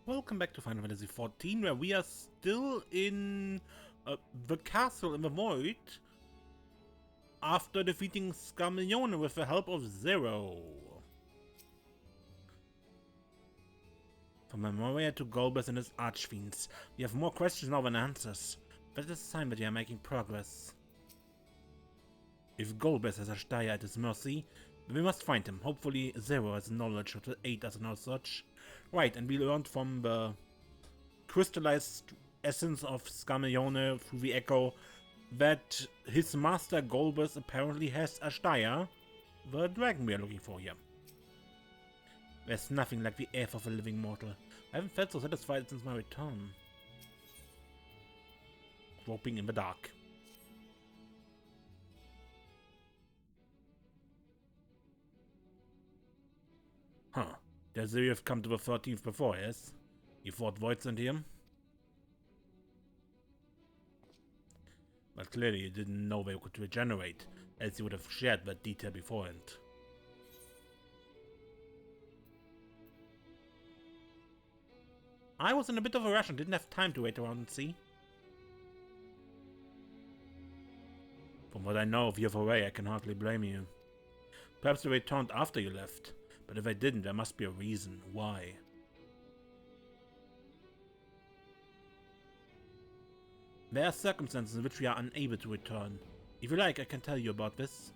Welcome back to Final Fantasy XIV, where we are still in the castle in the void after defeating Scarmiglione with the help of Zero. From Memoria to Golbez and his archfiends, we have more questions now than answers. That is a sign that we are making progress. If Golbez has Azdaja at his mercy, then we must find him. Hopefully Zero has knowledge that will aid us in our search. Right, and we learned from the crystallized essence of Scarmiglione through the echo that his master Golbez apparently has Azdaja, the dragon we are looking for here. There's nothing like the air of a living mortal. I haven't felt so satisfied since my return. Groping in the dark. Huh. Does you have come to the 13th before, yes? You fought voidsent here? But clearly you didn't know they could regenerate, else you would have shared that detail beforehand. I was in a bit of a rush and didn't have time to wait around and see. From what I know of your foray, I can hardly blame you. Perhaps they returned after you left, but if I didn't, there must be a reason why. There are circumstances in which we are unable to return. If you like, I can tell you about this.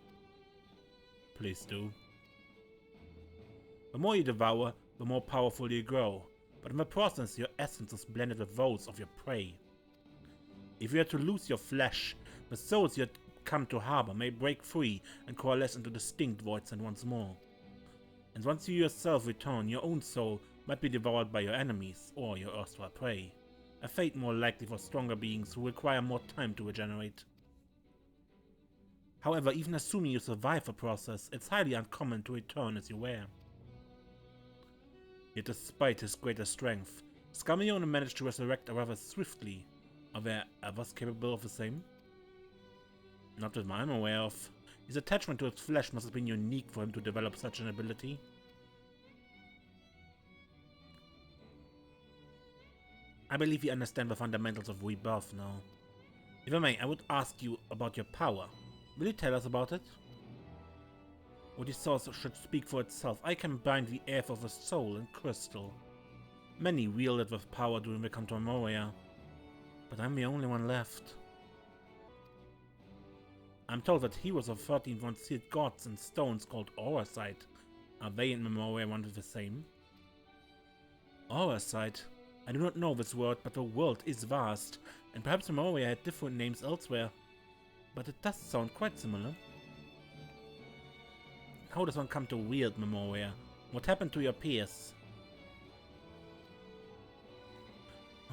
Please do. The more you devour, the more powerful you grow, but in the process your essence is blended with those of your prey. If you are to lose your flesh, the souls you had come to harbor may break free and coalesce into distinct voidsent once more. And once you yourself return, your own soul might be devoured by your enemies or your erstwhile prey. A fate more likely for stronger beings who require more time to regenerate. However, even assuming you survive the process, it's highly uncommon to return as you were. Yet despite his greater strength, Scarmiglione managed to resurrect rather swiftly. Are there others capable of the same? Not that I'm aware of. His attachment to its flesh must have been unique for him to develop such an ability. I believe you understand the fundamentals of rebirth now. If I may, I would ask you about your power. Will you tell us about it? What you saw should speak for itself. I can bind the air of a soul and crystal. Many wielded with power during the Canto Memoria, but I'm the only one left. I'm told that heroes of 13th once sealed gods in stones called Aurasight. Are they in Memoria one of the same? Aurasight? I do not know this word, but the world is vast, and perhaps Memoria had different names elsewhere. But it does sound quite similar. How does one come to wield Memoria? What happened to your peers?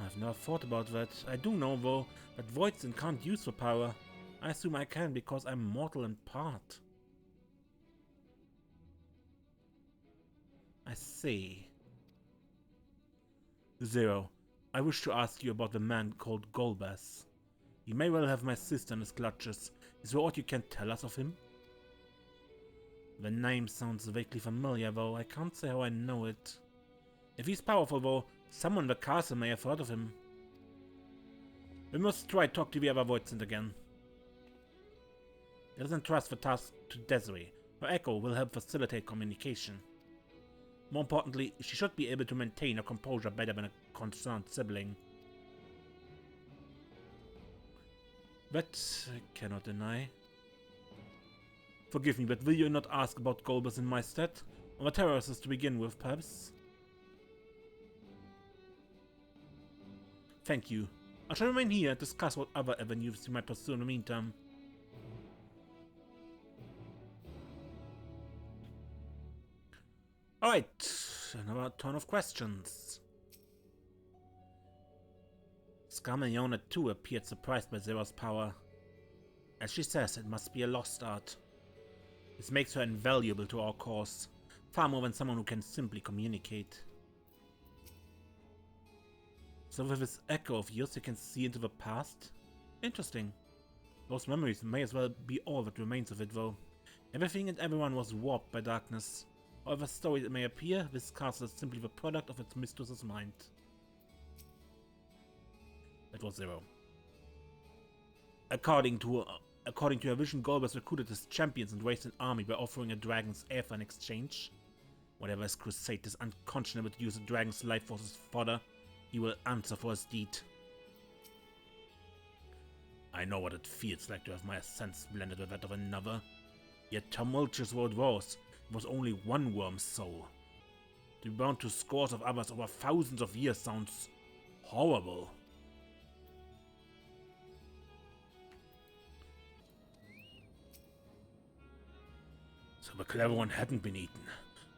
I've never thought about that. I do know, though, that voidsent can't use the power. I assume I can because I'm mortal in part. I see. Zero, I wish to ask you about the man called Golbez. He may well have my sister in his clutches. Is there aught you can tell us of him? The name sounds vaguely familiar, though I can't say how I know it. If he's powerful, though, someone in the castle may have heard of him. We must try to talk to the other voidsent again. Let us entrust the task to Desiree. Her echo will help facilitate communication. More importantly, she should be able to maintain her composure better than a concerned sibling. That I cannot deny. Forgive me, but will you not ask about Golbez in my stead? Or the terrorists to begin with, perhaps? Thank you. I shall remain here and discuss what other avenues you might pursue in the meantime. Alright, another turn of questions. Scarmiglione too appeared surprised by Zero's power. As she says, it must be a lost art. This makes her invaluable to our cause, far more than someone who can simply communicate. So with this echo of yours you can see into the past? Interesting. Those memories may as well be all that remains of it, though. Everything and everyone was warped by darkness. However story it may appear, this castle is simply the product of its mistress's mind. That was 0. According to your vision, Golbez recruited his champions and raised an army by offering a dragon's air in exchange. Whatever his crusade is unconscionable to use a dragon's life force as fodder, he will answer for his deed. I know what it feels like to have my sense blended with that of another. Yet tumultuous though it was only one worm's soul. To be bound to scores of others over thousands of years sounds horrible. So the clever one hadn't been eaten.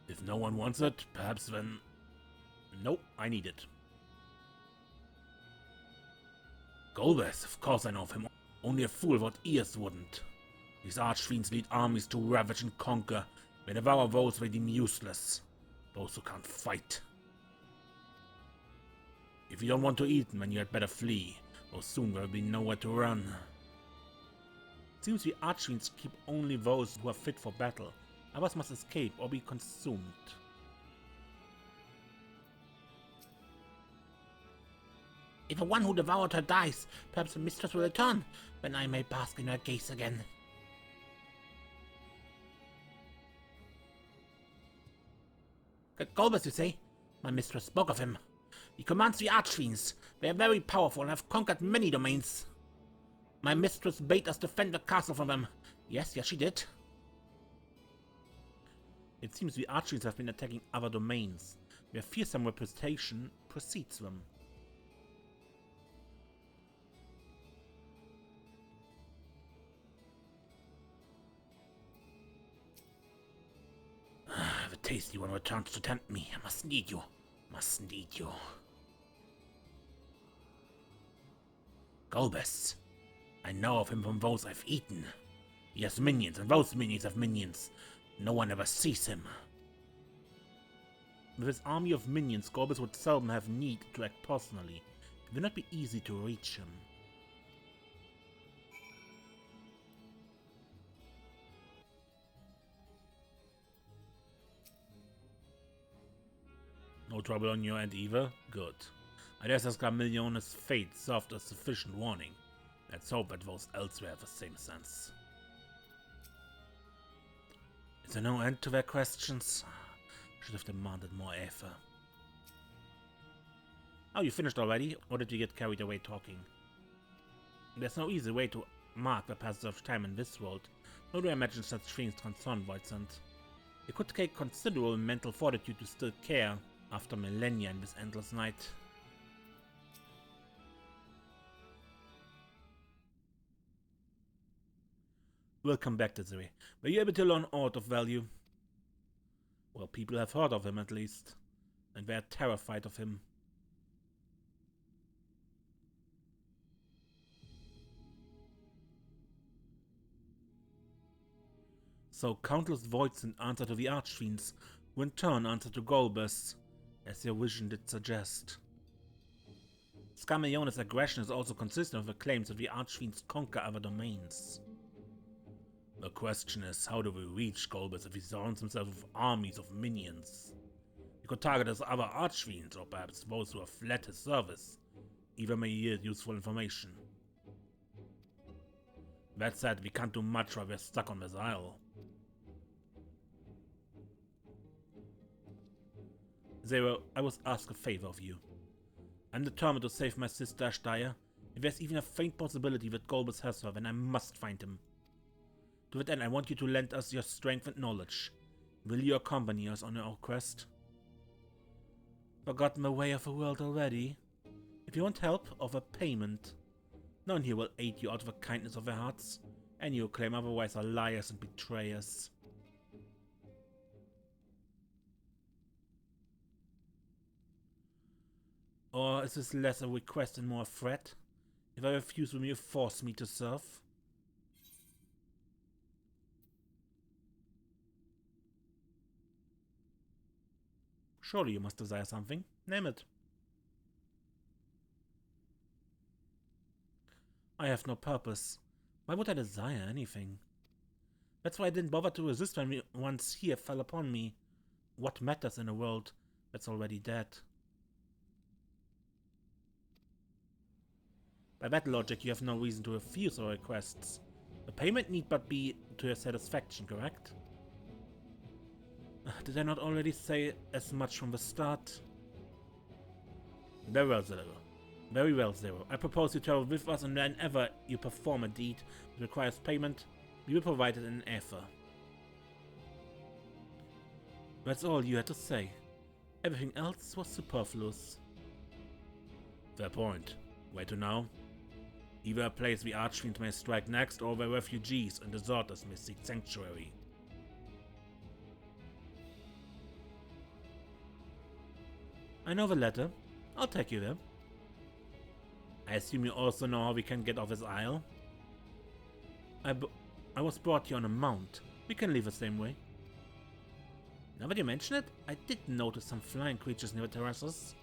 If no one wants it, perhaps then... Nope, I need it. Golbez, of course I know of him. Only a fool without ears wouldn't. These archfiends lead armies to ravage and conquer. They devour those they deem useless. Those who can't fight. If you don't want to eat them, then you had better flee, or soon there will be nowhere to run. It seems the archfiends keep only those who are fit for battle. Others must escape or be consumed. If the one who devoured her dies, perhaps the mistress will return, then I may bask in her gaze again. Golbez, you say? My mistress spoke of him. He commands the archfiends. They are very powerful and have conquered many domains. My mistress bade us defend the castle from them. Yes, she did. It seems the archfiends have been attacking other domains. Their fearsome reputation precedes them. The tasty one returns to tempt me. I must need you. Golbez. I know of him from those I've eaten. He has minions, and those minions have minions. No one ever sees him. With his army of minions, Golbez would seldom have need to act personally. It would not be easy to reach him. No trouble on your end either? Good. I guess Million's fate served as sufficient warning. Let's hope that those elsewhere have the same sense. Is there no end to their questions? Should have demanded more effort. Oh, you finished already? Or did you get carried away talking? There's no easy way to mark the passage of time in this world, nor do I imagine such things concern voidsent. It could take considerable mental fortitude to still care after millennia in this endless night. Welcome back, Desiree. Were you able to learn aught of value? Well, people have heard of him at least, and they are terrified of him. So countless voidsent answer to the archfiends, who in turn answer to Golbez, as your vision did suggest. Skamillion's aggression is also consistent with the claims that the archfiends conquer other domains. The question is, how do we reach Golbez if he surrounds himself with armies of minions? He could target his other archfiends, or perhaps those who have fled his service. Either may yield useful information. That said, we can't do much while we're stuck on this isle. Zero, I was asked a favor of you. I'm determined to save my sister Azdaja. If there's even a faint possibility that Golbez has her, then I must find him. To that end, I want you to lend us your strength and knowledge. Will you accompany us on our quest? Forgotten the way of the world already? If you want help, offer payment. None here will aid you out of the kindness of their hearts. Any who claim otherwise are liars and betrayers. Or is this less a request and more a threat? If I refuse, will you force me to serve? Surely you must desire something. Name it. I have no purpose. Why would I desire anything? That's why I didn't bother to resist when once here fell upon me. What matters in a world that's already dead? By that logic, you have no reason to refuse our requests. The payment need but be to your satisfaction, correct? Did I not already say as much from the start? Very well, Zero. Very well, Zero. I propose you travel with us, and whenever you perform a deed that requires payment, we will provide it in ether. That's all you had to say. Everything else was superfluous. Fair point. Where to now? Either a place the Archfiend may strike next, or where refugees and deserters may seek sanctuary. I know the latter. I'll take you there. I assume you also know how we can get off this isle? I was brought here on a mount. We can leave the same way. Now that you mention it, I did notice some flying creatures near the terraces.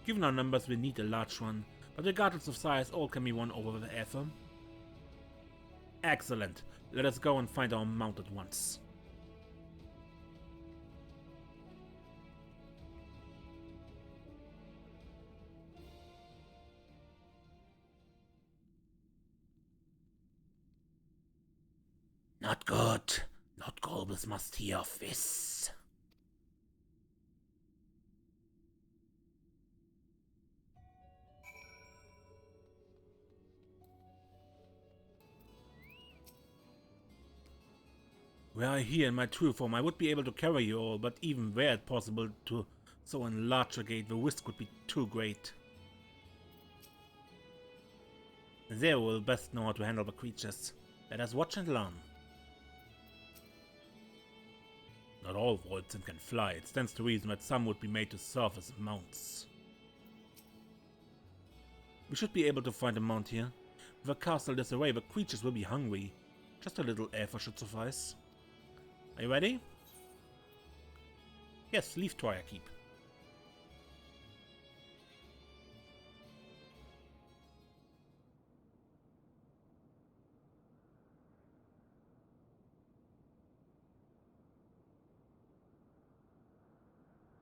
Given our numbers, we need a large one, but regardless of size, all can be won over the ether. Excellent. Let us go and find our mount at once. Not good. Lord Golbez must hear of this. Were I here in my true form, I would be able to carry you all, but even were it possible to so enlarge a gate, the risk would be too great. Zero will best know how to handle the creatures. Let us watch and learn. Not all voidsent can fly. It stands to reason that some would be made to serve as mounts. We should be able to find a mount here. With a castle disarray, the creatures will be hungry. Just a little effort should suffice. Are you ready? Yes, leave Troya Keep.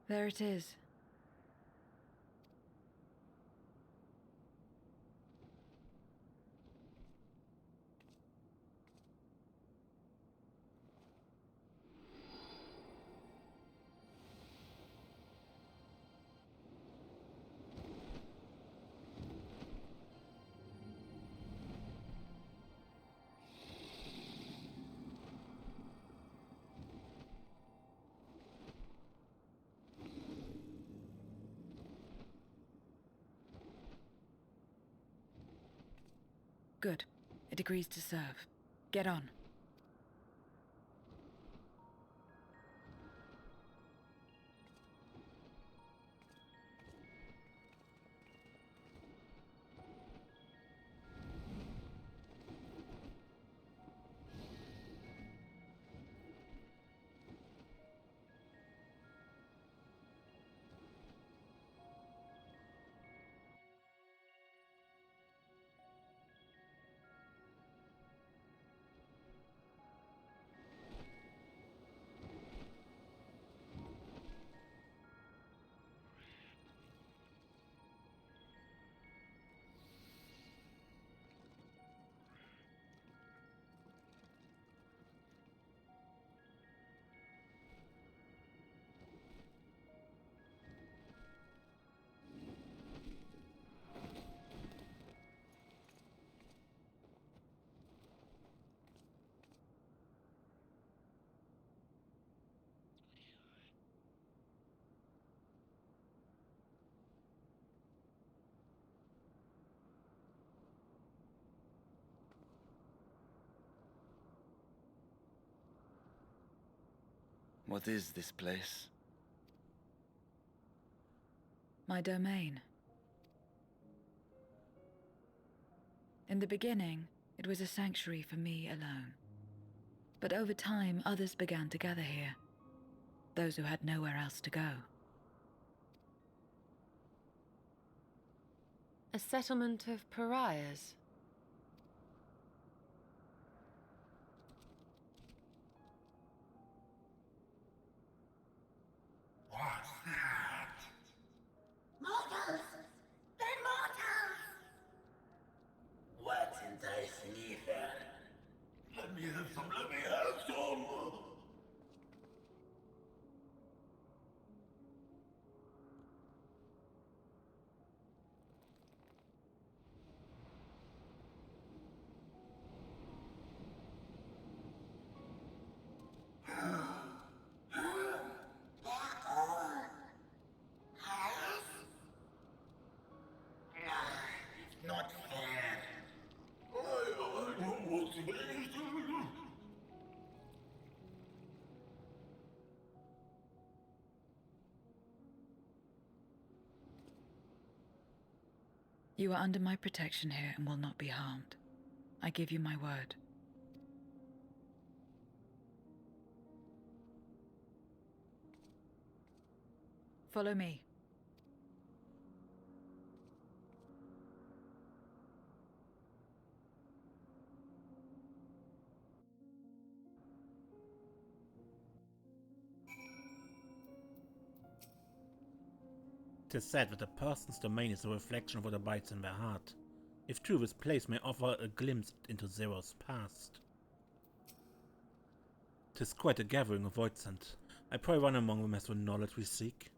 There it is. Good. It agrees to serve. Get on. What is this place? My domain. In the beginning, it was a sanctuary for me alone. But over time, others began to gather here. Those who had nowhere else to go. A settlement of pariahs? What's that? Mortals! They're mortals! You are under my protection here and will not be harmed. I give you my word. Follow me. Tis said that a person's domain is a reflection of what abides in their heart. If true, this place may offer a glimpse into Zero's past. 'Tis quite a gathering of voidsent. I pray one among them has the knowledge we seek.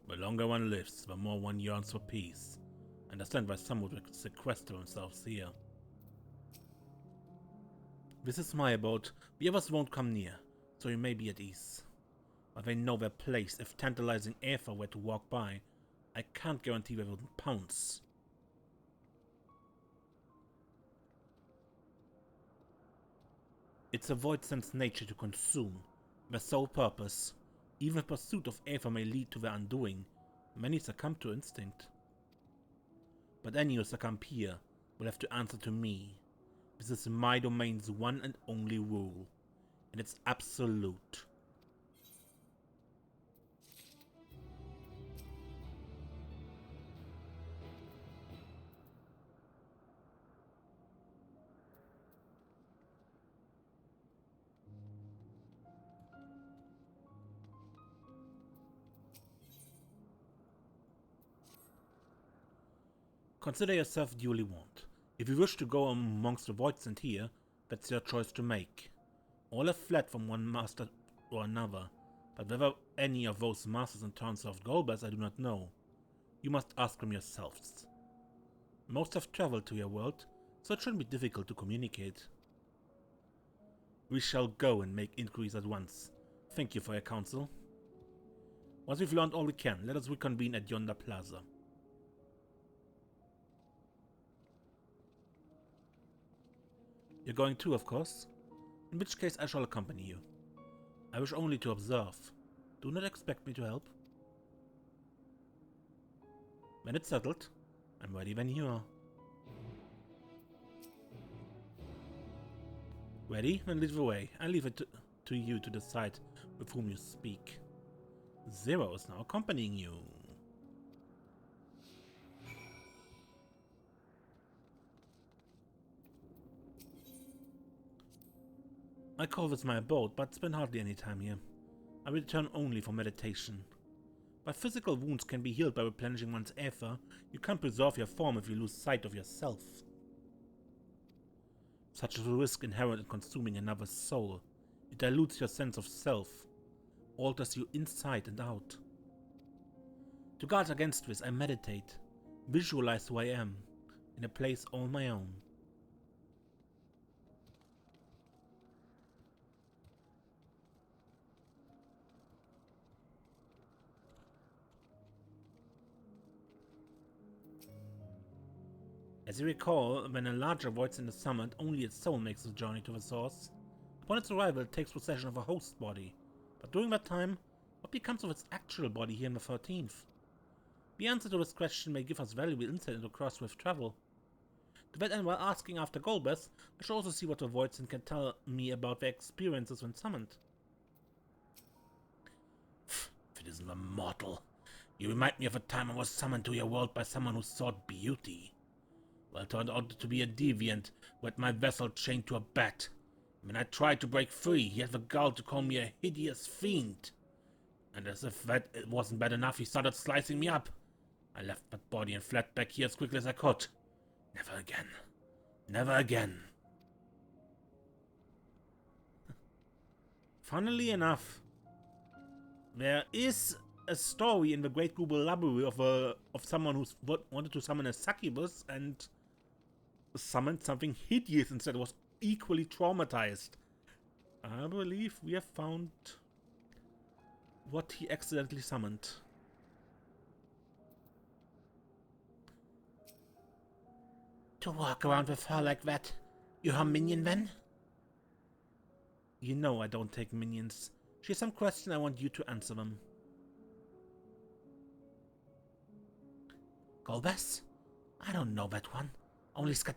The longer one lives, the more one yearns for peace. Understand why some would sequester themselves here. This is my abode. The others won't come near, so you may be at ease. But they know their place. If tantalizing Aether were to walk by, I can't guarantee they wouldn't pounce. It's a voidsent's nature to consume, their sole purpose. Even the pursuit of Aether may lead to their undoing. Many succumb to instinct. But any who succumb here will have to answer to me. This is my domain's one and only rule, and it's absolute. Consider yourself duly warned. If you wish to go amongst the voidsent here, that's your choice to make. All have fled from one master or another, but whether any of those masters in turn served Golbez I do not know. You must ask them yourselves. Most have traveled to your world, so it shouldn't be difficult to communicate. We shall go and make inquiries at once. Thank you for your counsel. Once we've learned all we can, let us reconvene at yonder plaza. You're going too, of course, in which case I shall accompany you. I wish only to observe. Do not expect me to help. When it's settled, I'm ready when you are. Ready? Then lead the way. I leave it to you to decide with whom you speak. Zero is now accompanying you. I call this my abode, but spend hardly any time here. I return only for meditation. While physical wounds can be healed by replenishing one's aether, you can't preserve your form if you lose sight of yourself. Such is the risk inherent in consuming another's soul. It dilutes your sense of self, alters you inside and out. To guard against this, I meditate, visualize who I am, in a place all my own. As you recall, when a larger voidsent is summoned, only its soul makes the journey to the source. Upon its arrival, it takes possession of a host body. But during that time, what becomes of its actual body here in the 13th? The answer to this question may give us valuable insight into cross-rift travel. To that end, while asking after Golbez, I shall also see what the voidsent can tell me about their experiences when summoned. If it isn't a mortal, you remind me of a time I was summoned to your world by someone who sought beauty. Well, it turned out to be a deviant who had my vessel chained to a bat. When I tried to break free, he had the gall to call me a hideous fiend. And as if that it wasn't bad enough, he started slicing me up. I left that body and fled back here as quickly as I could. Never again. Never again. Funnily enough, there is a story in the Great Google Library of someone who wanted to summon a succubus and summoned something hideous instead. Was equally traumatized. I believe we have found what he accidentally summoned. To walk around with her like that, you're her minion then? You know I don't take minions. She has some question, I want you to answer them. Golbez? I don't know that one. Only XIV.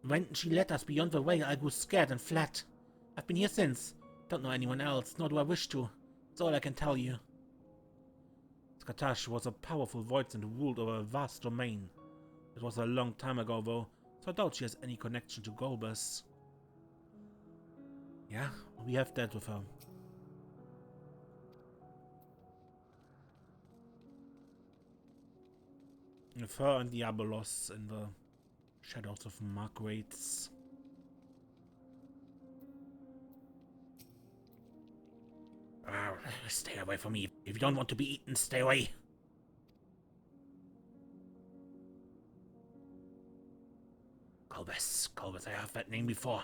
When she led us beyond the veil, I grew scared and fled. I've been here since. Don't know anyone else, nor do I wish to. That's all I can tell you. XIV was a powerful voidsent who ruled over a vast domain. It was a long time ago, though, so I doubt she has any connection to Golbez. Yeah, we have dealt with her. With her and Diabolos in the shadows of Margrates. Stay away from me. If you don't want to be eaten, stay away. Golbez, I heard that name before.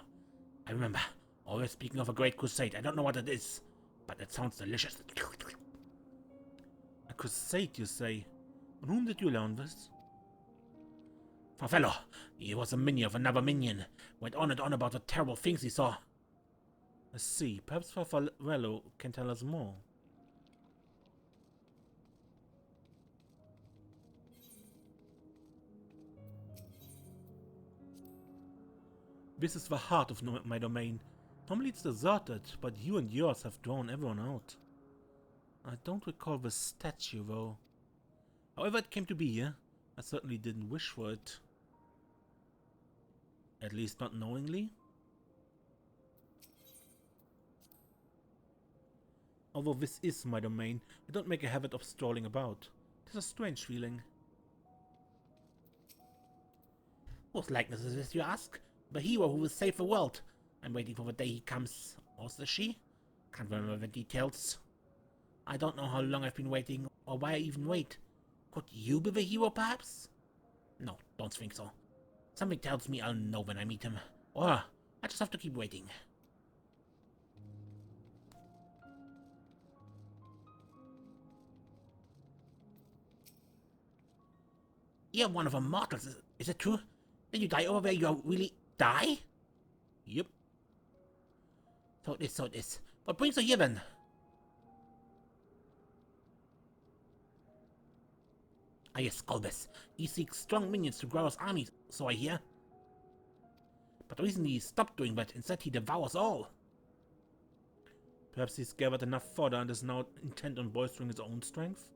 I remember. Always speaking of a great crusade. I don't know what it is, but it sounds delicious. A crusade, you say? From whom did you learn this? Farfello. He was a minion of another minion. Went on and on about the terrible things he saw. I see. Perhaps Farfello can tell us more. This is the heart of my domain. Normally it's deserted, but you and yours have drawn everyone out. I don't recall the statue, though. However it came to be here, I certainly didn't wish for it. At least not knowingly. Although this is my domain, I don't make a habit of strolling about. It is a strange feeling. Whose likeness is this, you ask? The hero who will save the world. I'm waiting for the day he comes. Or is it she? Can't remember the details. I don't know how long I've been waiting, or why I even wait. Could you be the hero, perhaps? No, don't think so. Something tells me I'll know when I meet him. Or I just have to keep waiting. You're one of the mortals, is it true? Did you die over where you really die? Yep. So it is. What brings you here then? Ah yes, Golbez. He seeks strong minions to grow his army, so I hear. But recently he stopped doing that. Instead he devours all. Perhaps he's gathered enough fodder and is now intent on bolstering his own strength?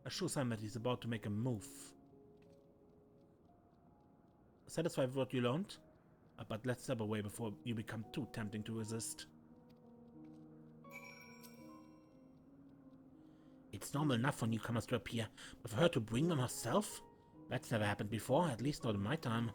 A sure sign that he's about to make a move. Satisfied with what you learned? But let's step away before you become too tempting to resist. It's normal enough for newcomers to appear, but for her to bring them herself? That's never happened before, at least not in my time.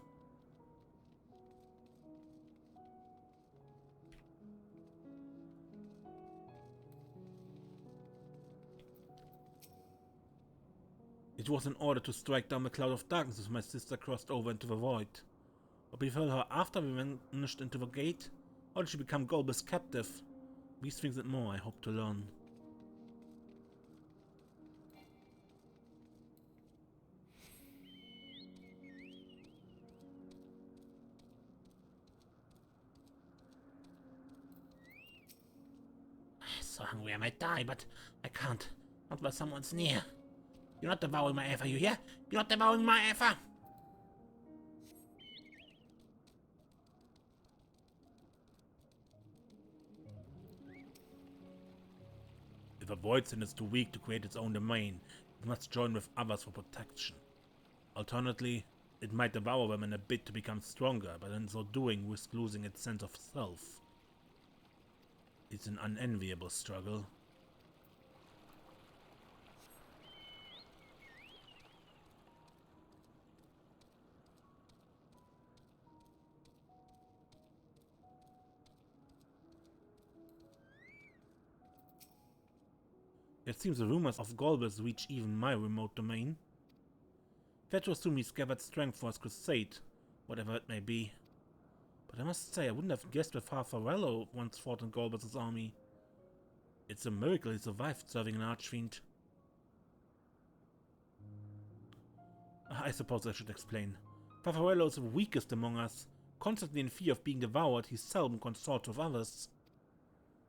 It was in order to strike down the cloud of darkness as my sister crossed over into the void. What befell her after we vanished into the gate? How did she become Golbez's captive? These things and more I hope to learn. So hungry I might die, but I can't. Not while someone's near. You're not devouring my effer, you hear? You're not devouring my effer! If a voidsent is too weak to create its own domain, it must join with others for protection. Alternately, it might devour them in a bid to become stronger, but in so doing risk losing its sense of self. It's an unenviable struggle. It seems the rumors of Golbez reach even my remote domain. Vrtra assumed he's gathered strength for his crusade, whatever it may be. But I must say, I wouldn't have guessed that Farfello once fought in Golbez's army. It's a miracle he survived serving an archfiend. I suppose I should explain. Farfello is the weakest among us. Constantly in fear of being devoured, he seldom consorts with others.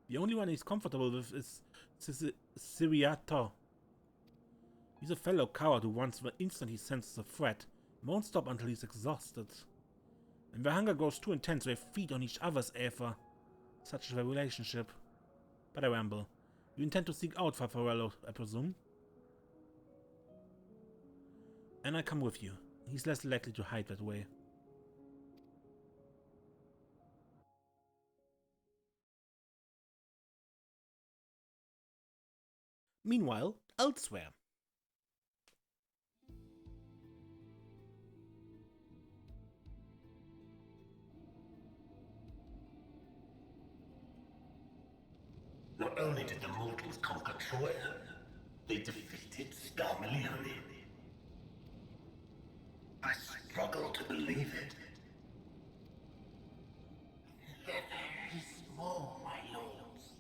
The only one he's comfortable with is Vrtra. He's a fellow coward who once the instant he senses a threat, won't stop until he's exhausted. And their hunger grows too intense, they feed on each other's aether. Such is their relationship. But I ramble. You intend to seek out Farfarello, I presume? And I come with you. He's less likely to hide that way. Meanwhile, elsewhere. Not only did the mortals conquer Troy, they defeated Scarmalione. I struggle to believe it. Yet there is more, my lords.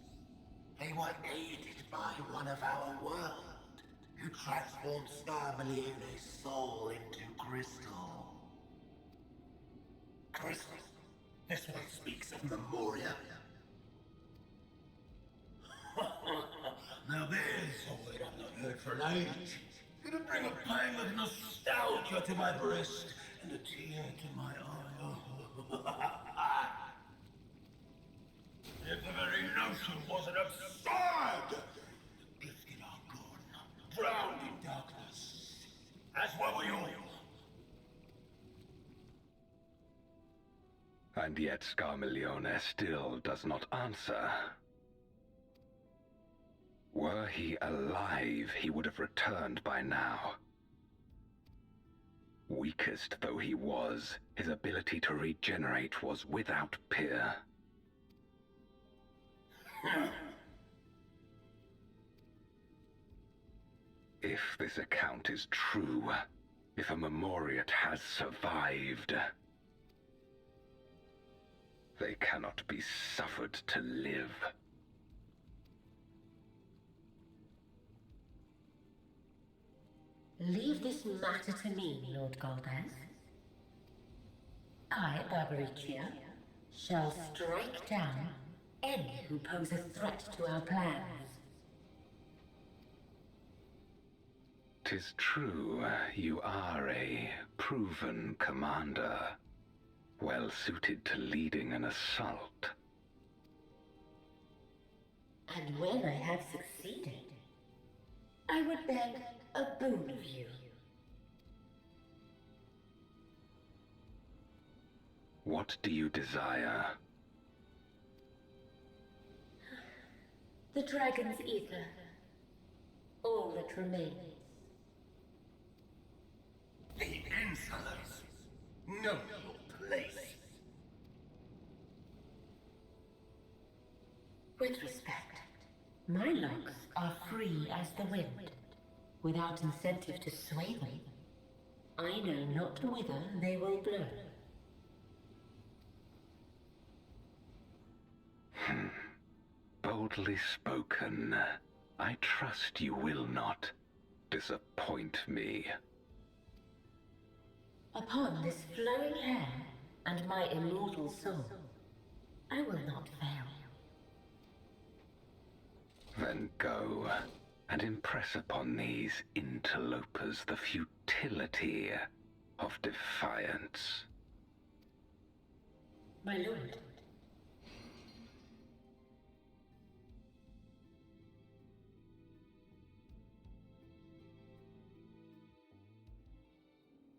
They were aided by one of our world, who transformed Scarmalione's soul into crystal. Crystal? This one speaks of Memoria. Now there's a word I've not heard for an age. It'll bring a pang of nostalgia to my breast and a tear to my eye. If the very notion wasn't absurd! The gifted are gone, drowned in darkness. As were we all. And yet Scarmalione still does not answer. Were he alive, he would have returned by now. Weakest though he was, his ability to regenerate was without peer. If this account is true, if a Memoriat has survived, they cannot be suffered to live. Leave this matter to me, Lord Golbez. I, Barbariccia, shall strike down any who pose a threat to our plans. 'Tis true, you are a proven commander, well suited to leading an assault. And when I have succeeded, I would beg a boon of you. What do you desire? The dragon's ether. All that remains. The insolence! Know your place! With respect, my locks are free as the wind, without incentive to sway them. I know not whither they will blow. Boldly spoken. I trust you will not disappoint me. Upon this flowing hair and my immortal soul, I will not fail. Then go and impress upon these interlopers the futility of defiance. My lord.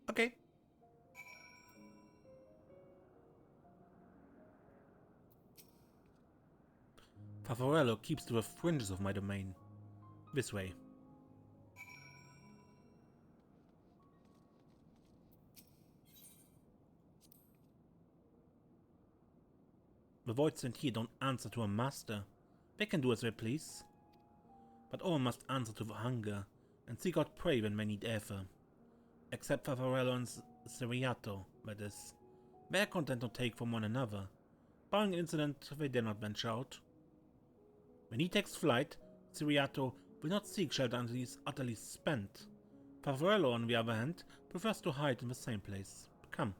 Okay. Farfarello keeps to the fringes of my domain. This way. The voidsent here don't answer to a master. They can do as they please. But all must answer to the hunger, and seek out prey when they need aether. Except Farfarello and Ciriato, that is. They are content to take from one another. Barring incident, they dare not venture out. When he takes flight, Ciriato will not seek shelter until he is utterly spent. Farfarello, on the other hand, prefers to hide in the same place. Come.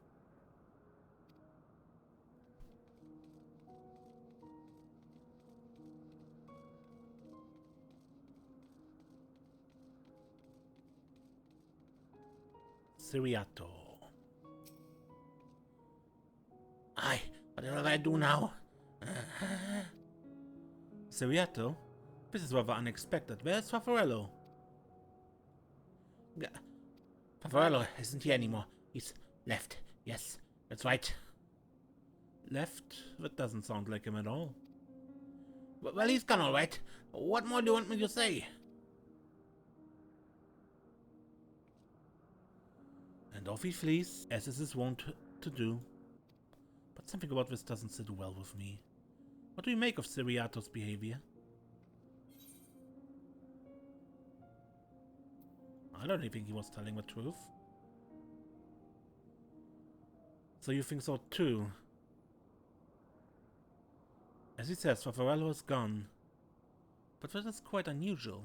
Siriato. Aye, what do I do now? Siriato? This is rather unexpected. Where's Farfarello? Farfarello isn't here anymore. He's left. Yes, that's right. Left? That doesn't sound like him at all. Well, he's gone all right. What more do you want me to say? And off he flees, as is his wont to do. But something about this doesn't sit well with me. What do you make of Siriato's behavior? I don't even think he was telling the truth. So you think so too? As he says, Farfarello is gone. But that is quite unusual.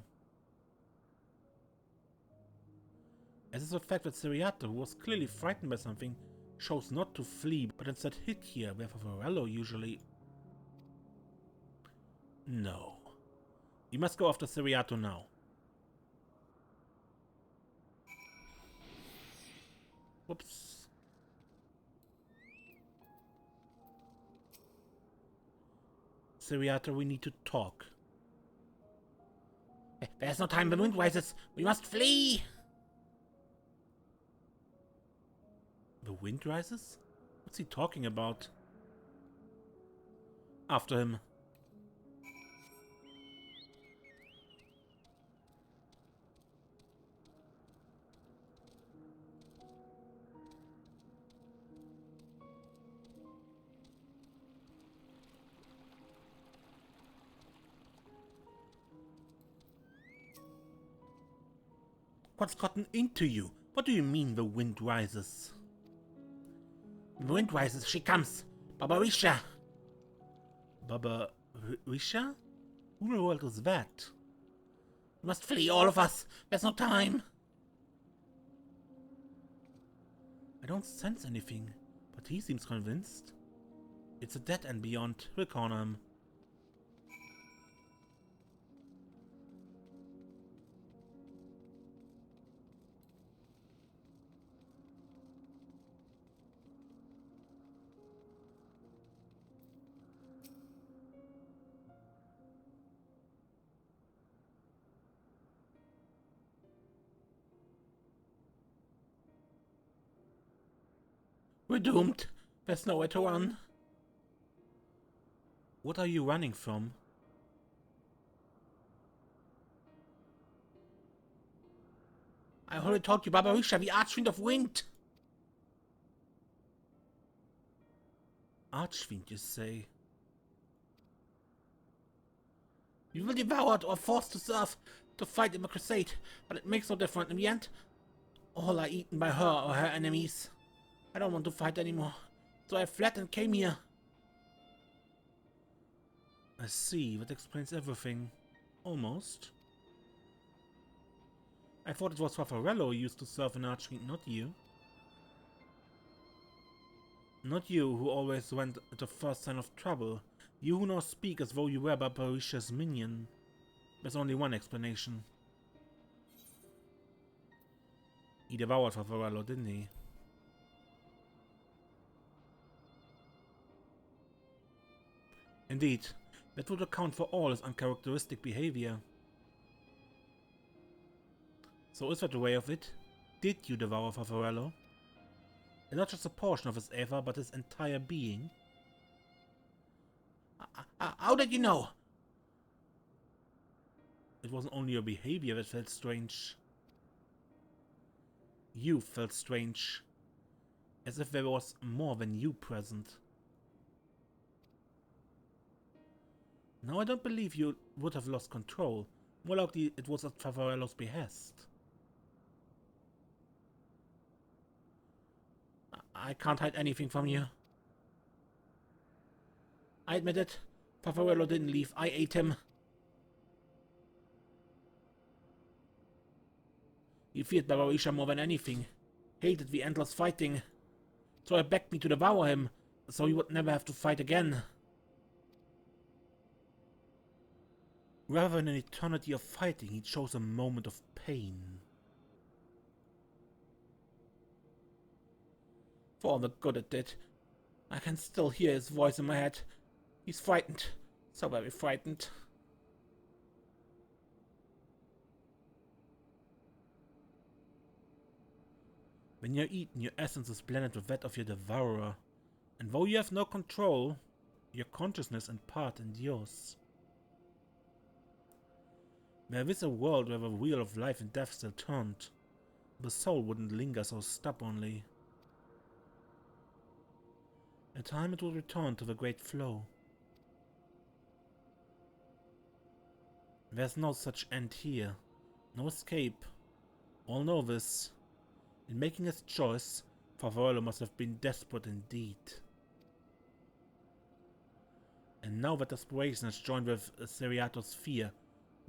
As is the fact that Siriato, who was clearly frightened by something, chose not to flee, but instead hid here, where Farfarello usually... No. We must go after Siriato now. Whoops. Siriato, we need to talk. There's no time, the wind rises. We must flee! The wind rises? What's he talking about? After him. What's gotten into you? What do you mean the wind rises? The wind rises, she comes. Babarisha! Babarisha? Who in the world is that? We must flee, all of us. There's no time. I don't sense anything, but he seems convinced. It's a dead end beyond. We'll corner him. We're doomed. There's nowhere to run. What are you running from? I already told you, Babarisha, the Archfiend of Wind. Archfiend, you say? We were devoured or forced to serve, to fight in the crusade, but it makes no difference in the end. All are eaten by her or her enemies. I don't want to fight anymore, so I fled and came here. I see, that explains everything. Almost. I thought it was Farfarello who used to serve an Archfiend, not you. Not you, who always went at the first sign of trouble. You who now speak as though you were Babarisha's minion. There's only one explanation. He devoured Farfarello, didn't he? Indeed, that would account for all his uncharacteristic behavior. So is that the way of it? Did you devour Farfarello? And not just a portion of his Eva, but his entire being? How did you know? It wasn't only your behavior that felt strange. You felt strange. As if there was more than you present. Now I don't believe you would have lost control. More likely it was at Farfarello's behest. I can't hide anything from you. I admit it. Farfarello didn't leave. I ate him. He feared Babarisha more than anything. Hated the endless fighting. So he begged me to devour him, so he would never have to fight again. Rather than an eternity of fighting, he chose a moment of pain. For all the good it did. I can still hear his voice in my head. He's frightened. So very frightened. When you're eaten, your essence is blended with that of your devourer. And though you have no control, your consciousness in part endures. There is a world where the wheel of life and death still turned. The soul wouldn't linger so stubbornly. In time it would return to the great flow. There's no such end here. No escape. All know this. In making his choice, Vrtra must have been desperate indeed. And now that desperation has joined with Seriato's fear,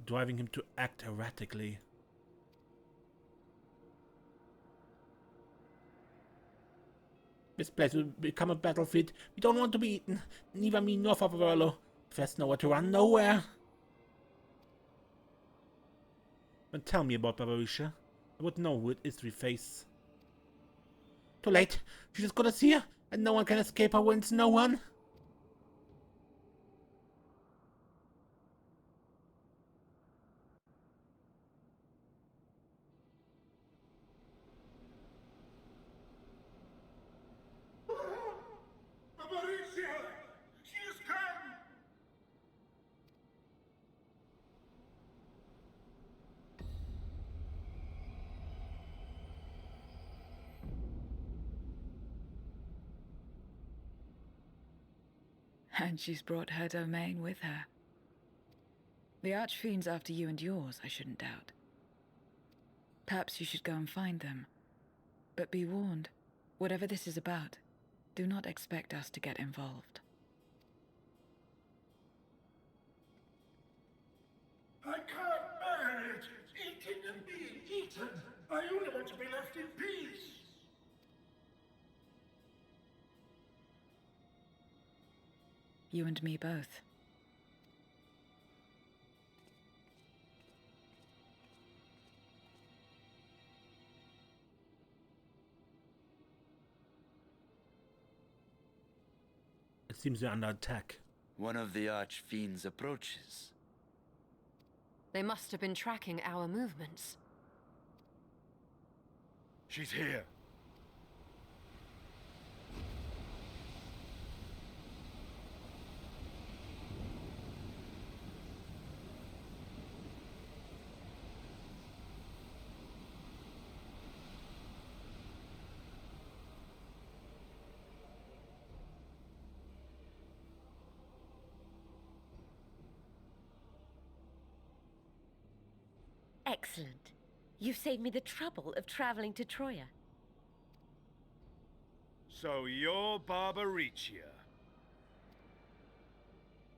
driving him to act erratically. This place will become a battlefield. We don't want to be eaten. Neither me nor Vrtra. If there's nowhere to run, nowhere. Then tell me about Babarisha. I would know who it is we face. Too late. She just got us here, and no one can escape her winds. No one. Babarisha! She has come! And she's brought her domain with her. The Archfiend's after you and yours, I shouldn't doubt. Perhaps you should go and find them. But be warned, whatever this is about, do not expect us to get involved. I can't bear it! Eating and being eaten! I only want to be left in peace! You and me both. It seems we're under attack. One of the Archfiends approaches. They must have been tracking our movements. She's here. Excellent. You've saved me the trouble of traveling to Troya. So you're Barbaricia.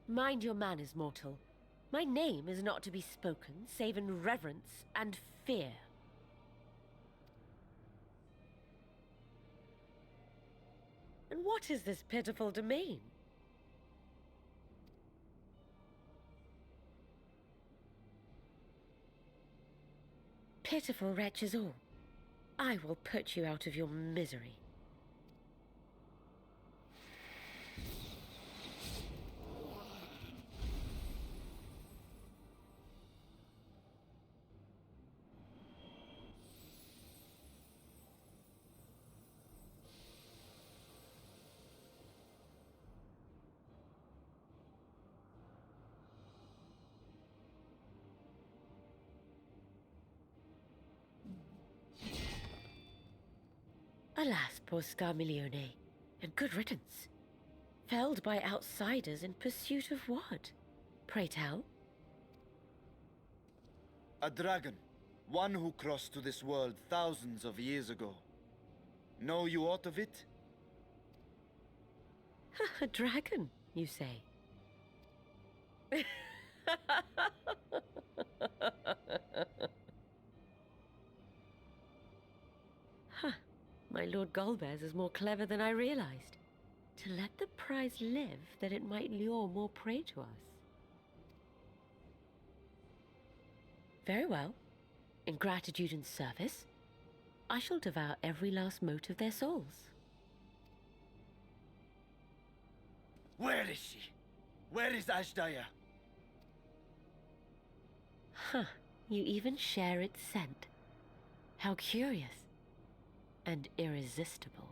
Mind your manners, mortal. My name is not to be spoken, save in reverence and fear. And what is this pitiful domain? Pitiful wretches all. I will put you out of your misery. Alas, poor Scarmiglione, and good riddance. Felled by outsiders in pursuit of what? Pray tell. A dragon. One who crossed to this world thousands of years ago. Know you aught of it? A dragon, you say? Huh. My Lord Golbez is more clever than I realized. To let the prize live, that it might lure more prey to us. Very well. In gratitude and service, I shall devour every last mote of their souls. Where is she? Where is Azdaja? Huh. You even share its scent. How curious. And irresistible.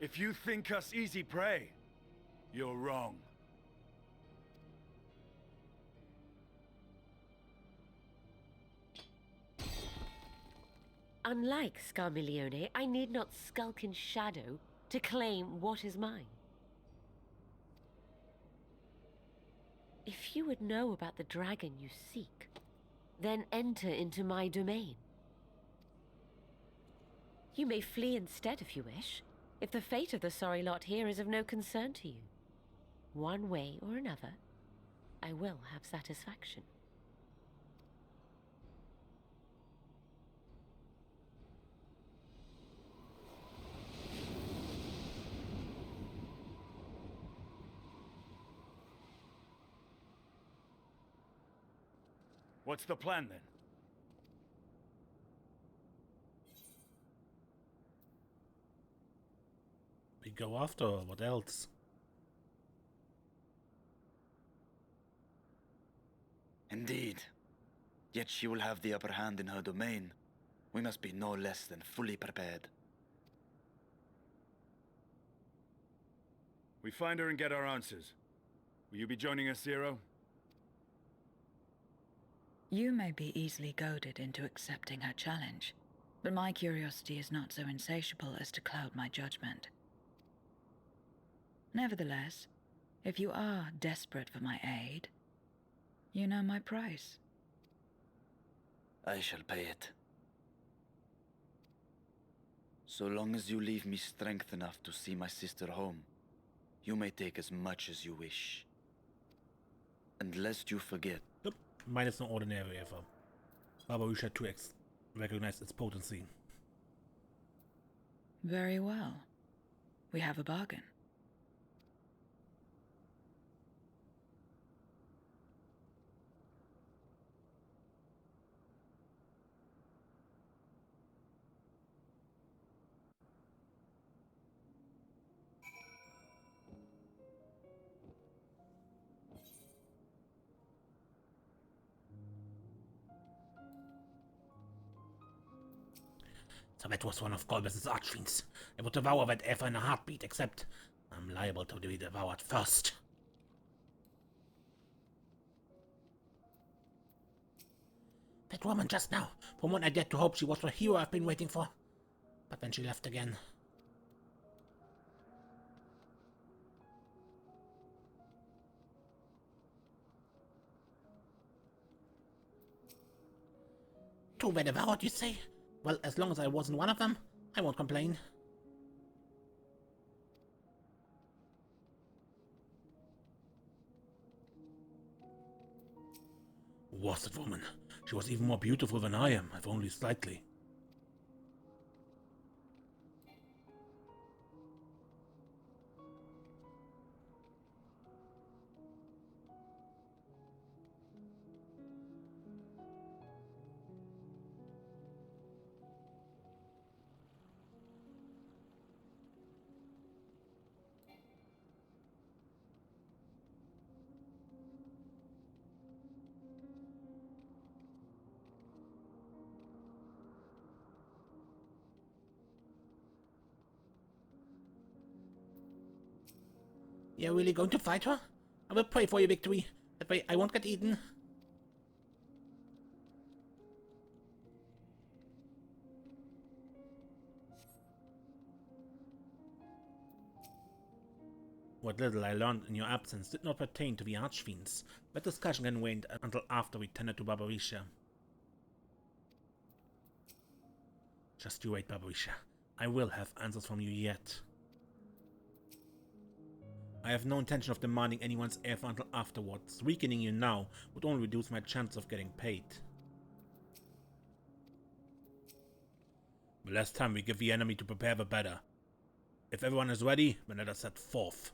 If you think us easy prey, you're wrong. Unlike Scarmiglione, I need not skulk in shadow to claim what is mine. If you would know about the dragon you seek, then enter into my domain. You may flee instead if you wish, if the fate of the sorry lot here is of no concern to you. One way or another, I will have satisfaction. What's the plan then? We go after her, what else? Indeed. Yet she will have the upper hand in her domain. We must be no less than fully prepared. We find her and get our answers. Will you be joining us, Zero? You may be easily goaded into accepting her challenge, but my curiosity is not so insatiable as to cloud my judgment. Nevertheless, if you are desperate for my aid, you know my price. I shall pay it. So long as you leave me strength enough to see my sister home, you may take as much as you wish. And lest you forget... Nope, mine is no ordinary ever. Barbarusha 2X recognize its potency. Very well. We have a bargain. So that was one of Golbez's archfiends. I would devour that ever in a heartbeat, except I'm liable to be devoured first. That woman just now, from what I dared to hope she was the hero I've been waiting for. But then she left again. Two were devoured, you say? Well, as long as I wasn't one of them, I won't complain. Who was that woman? She was even more beautiful than I am, if only slightly. You're really going to fight her? I will pray for your victory. That way I won't get eaten. What little I learned in your absence did not pertain to the archfiends. That discussion can wait until after we tended to Barbarisha. Just you wait, Barbarisha. I will have answers from you yet. I have no intention of demanding anyone's air until afterwards. Weakening you now would only reduce my chance of getting paid. The less time we give the enemy to prepare, the better. If everyone is ready, then let us set forth.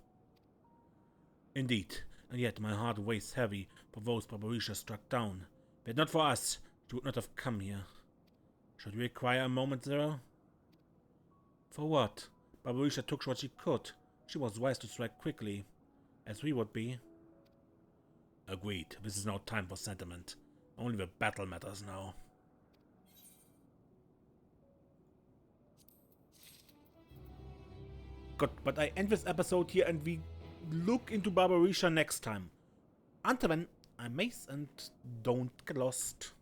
Indeed, and yet my heart weighs heavy for those Barbarisha struck down. But not for us, she would not have come here. Should we require a moment, Zero? For what? Barbarisha took what she could. She was wise to strike quickly, as we would be. Agreed. This is no time for sentiment. Only the battle matters now. Good, but I end this episode here and we look into Barbarisha next time. Until then, I'm Mace and don't get lost.